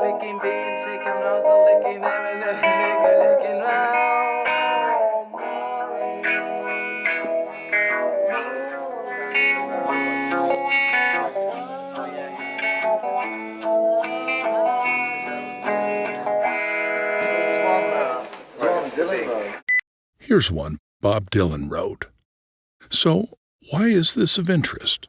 picking, being sick, and I was licking, licking round. Here's one Bob Dylan wrote. So, why is this of interest?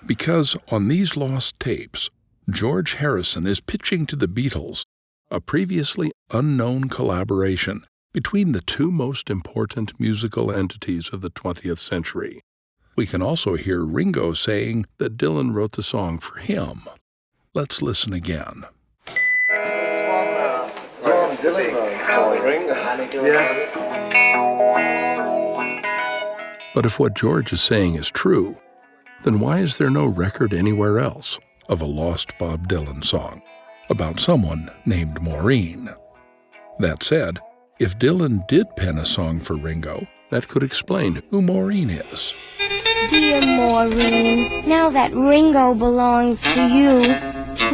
Because on these lost tapes, George Harrison is pitching to the Beatles a previously unknown collaboration between the two most important musical entities of the 20th century. We can also hear Ringo saying that Dylan wrote the song for him. Let's listen again. But if what George is saying is true, then why is there no record anywhere else of a lost Bob Dylan song about someone named Maureen? That said, if Dylan did pen a song for Ringo, that could explain who Maureen is. Dear Maureen, now that Ringo belongs to you,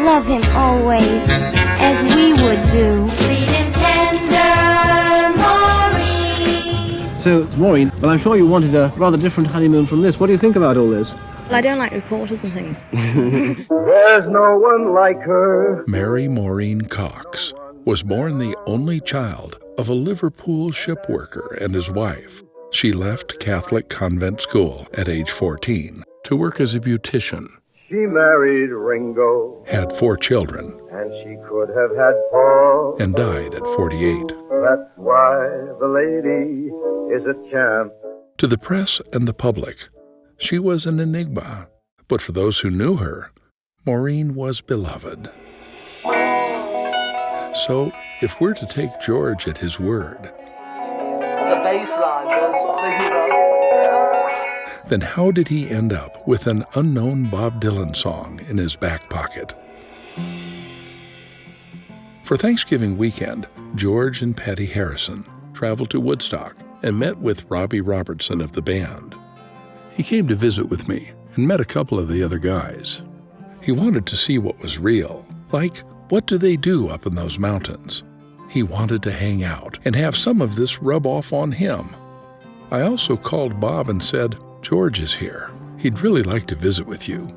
love him always, as we would do. Sweet and tender Maureen. So, it's Maureen, well, I'm sure you wanted a rather different honeymoon from this. What do you think about all this? Well, I don't like reporters and things. There's no one like her. Mary Maureen Cox was born the only child of a Liverpool ship worker and his wife. She left Catholic convent school at age 14 to work as a beautician. She married Ringo, had 4 children, and she could have had Paul, and died at 48. That's why the lady is a champ. To the press and the public, she was an enigma, but for those who knew her, Maureen was beloved. So, if we're to take George at his word, the bass line was then how did he end up with an unknown Bob Dylan song in his back pocket? For Thanksgiving weekend, George and Patty Harrison traveled to Woodstock and met with Robbie Robertson of the band. He came to visit with me and met a couple of the other guys. He wanted to see what was real, like what do they do up in those mountains? He wanted to hang out and have some of this rub off on him. I also called Bob and said, George is here. He'd really like to visit with you.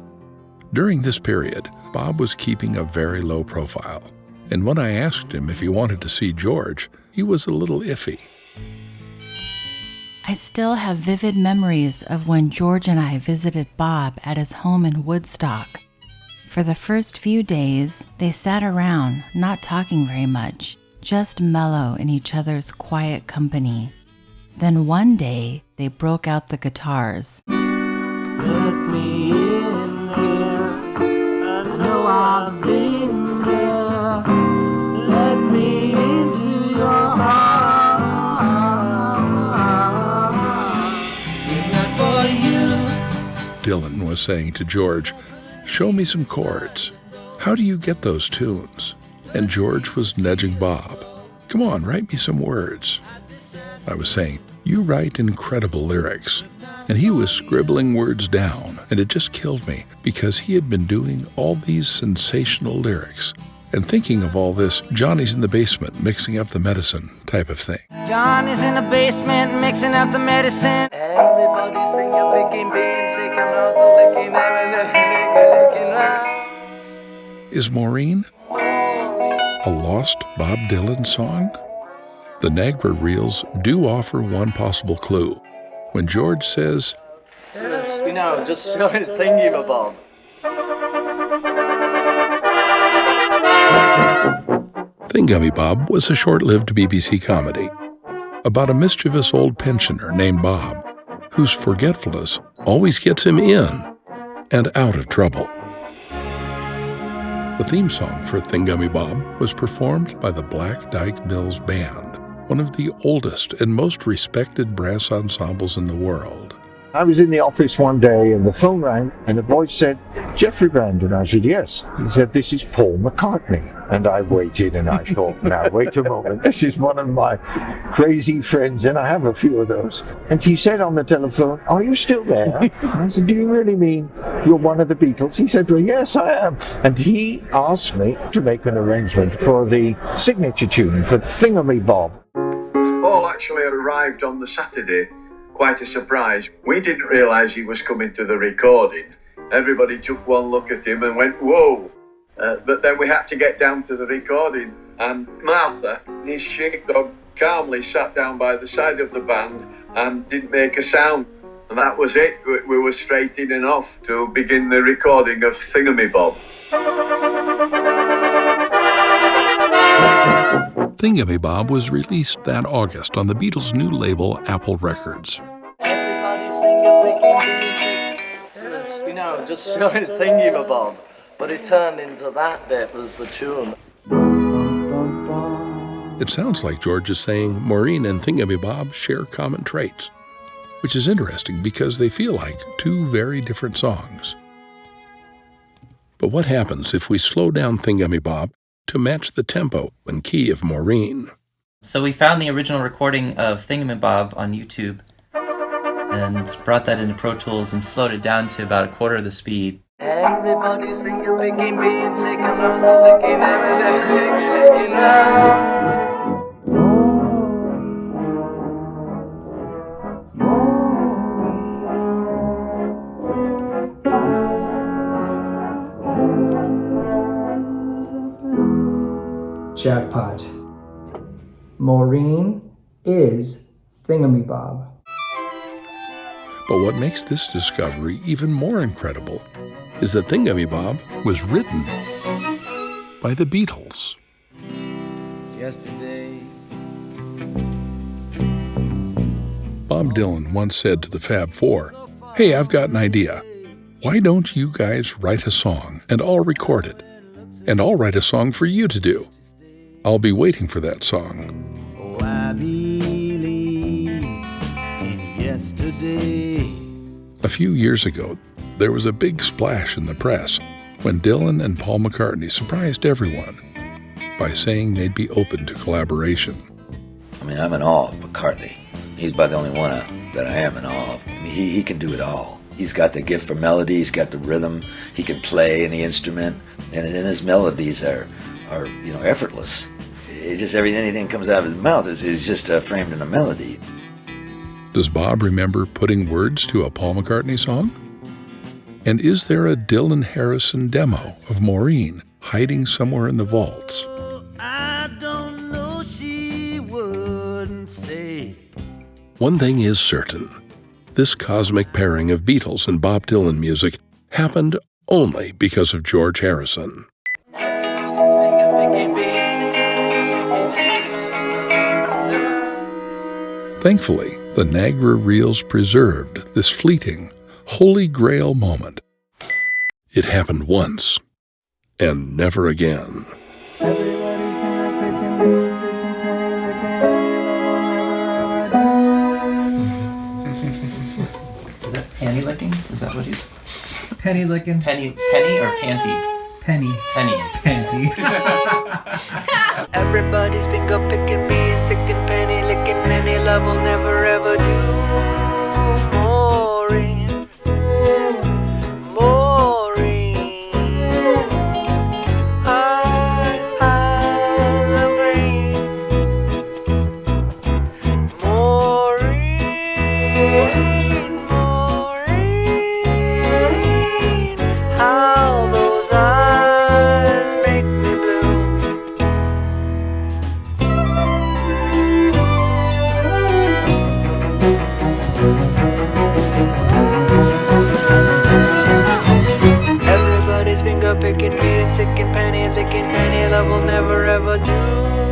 During this period, Bob was keeping a very low profile, and when I asked him if he wanted to see George, he was a little iffy. I still have vivid memories of when George and I visited Bob at his home in Woodstock. For the first few days, they sat around, not talking very much, just mellow in each other's quiet company. Then one day, they broke out the guitars. Let me in here. I know I've been there. Let me into your heart. It's not for you. Dylan was saying to George, show me some chords. How do you get those tunes? And George was nudging Bob. Come on, write me some words. I was saying, you write incredible lyrics. And he was scribbling words down, and it just killed me because he had been doing all these sensational lyrics and thinking of all this Johnny's in the basement mixing up the medicine type of thing. Johnny's in the basement mixing up the medicine. Everybody's finger picking, being sick, and I was licking, licking round. Is Maureen a lost Bob Dylan song? The Nagra reels do offer one possible clue. When George says, just show it Thin Bob. Thin Gummy Bob was a short-lived BBC comedy about a mischievous old pensioner named Bob, whose forgetfulness always gets him in and out of trouble. The theme song for Thin Gummy Bob was performed by the Black Dyke Mills Band, one of the oldest and most respected brass ensembles in the world. I was in the office one day and the phone rang and the voice said, "Jeffrey Brand," and I said, "Yes." He said, "This is Paul McCartney." And I waited and I thought, now wait a moment, this is one of my crazy friends, and I have a few of those. And he said on the telephone, "Are you still there?" I said, "Do you really mean you're one of the Beatles?" He said, "Well, yes, I am." And he asked me to make an arrangement for the signature tune for Thin Gummy Bob. Paul actually arrived on the Saturday, quite a surprise. We didn't realise he was coming to the recording. Everybody took one look at him and went, "Whoa." But then we had to get down to the recording, and Martha, his sheepdog, calmly sat down by the side of the band and didn't make a sound. And that was it. We were straight in and off to begin the recording of Thin Gummy Bob. Thin Gummy Bob was released that August on the Beatles' new label, Apple Records. Everybody's finger picking, being sick. It was, just showing Thin Gummy Bob. But it turned into that bit was the tune. It sounds like George is saying Maureen and Thin Gummy Bob share common traits, which is interesting because they feel like two very different songs. But what happens if we slow down Thin Gummy Bob to match the tempo and key of Maureen? So we found the original recording of Thin Gummy Bob on YouTube and brought that into Pro Tools and slowed it down to about a quarter of the speed. Everybody's finger picking, being sick and nose licking, everything's licking now. Jackpot. Maureen is Thin Gummy Bob. But what makes this discovery even more incredible is that Thin Gummy Bob was written by the Beatles. Yesterday. Bob Dylan once said to the Fab Four, "Hey, I've got an idea. Why don't you guys write a song and I'll record it? And I'll write a song for you to do. I'll be waiting for that song." Oh, I believe in yesterday. A few years ago, there was a big splash in the press when Dylan and Paul McCartney surprised everyone by saying they'd be open to collaboration. I mean, I'm in awe of McCartney. He's about the only one that I am in awe of. I mean, he can do it all. He's got the gift for melody, he's got the rhythm, he can play any instrument, and his melodies are effortless. It just anything comes out of his mouth is just framed in a melody. Does Bob remember putting words to a Paul McCartney song? And is there a Dylan Harrison demo of Maureen hiding somewhere in the vaults? I don't know, she wouldn't say. One thing is certain. This cosmic pairing of Beatles and Bob Dylan music happened only because of George Harrison. Thankfully, the Nagra reels preserved this fleeting, holy grail moment. It happened once, and never again. Is that panty licking? Is that what he's... Penny licking. Penny or panty? Penny. Penny. Panty. Everybody's finger picking, being sick and penny licking, any love will never ever do. Maureen, Maureen, eyes of green. Maureen, Maureen, how those eyes make me blue. Everybody's finger picking, being sick and penny licking, any love will never ever do.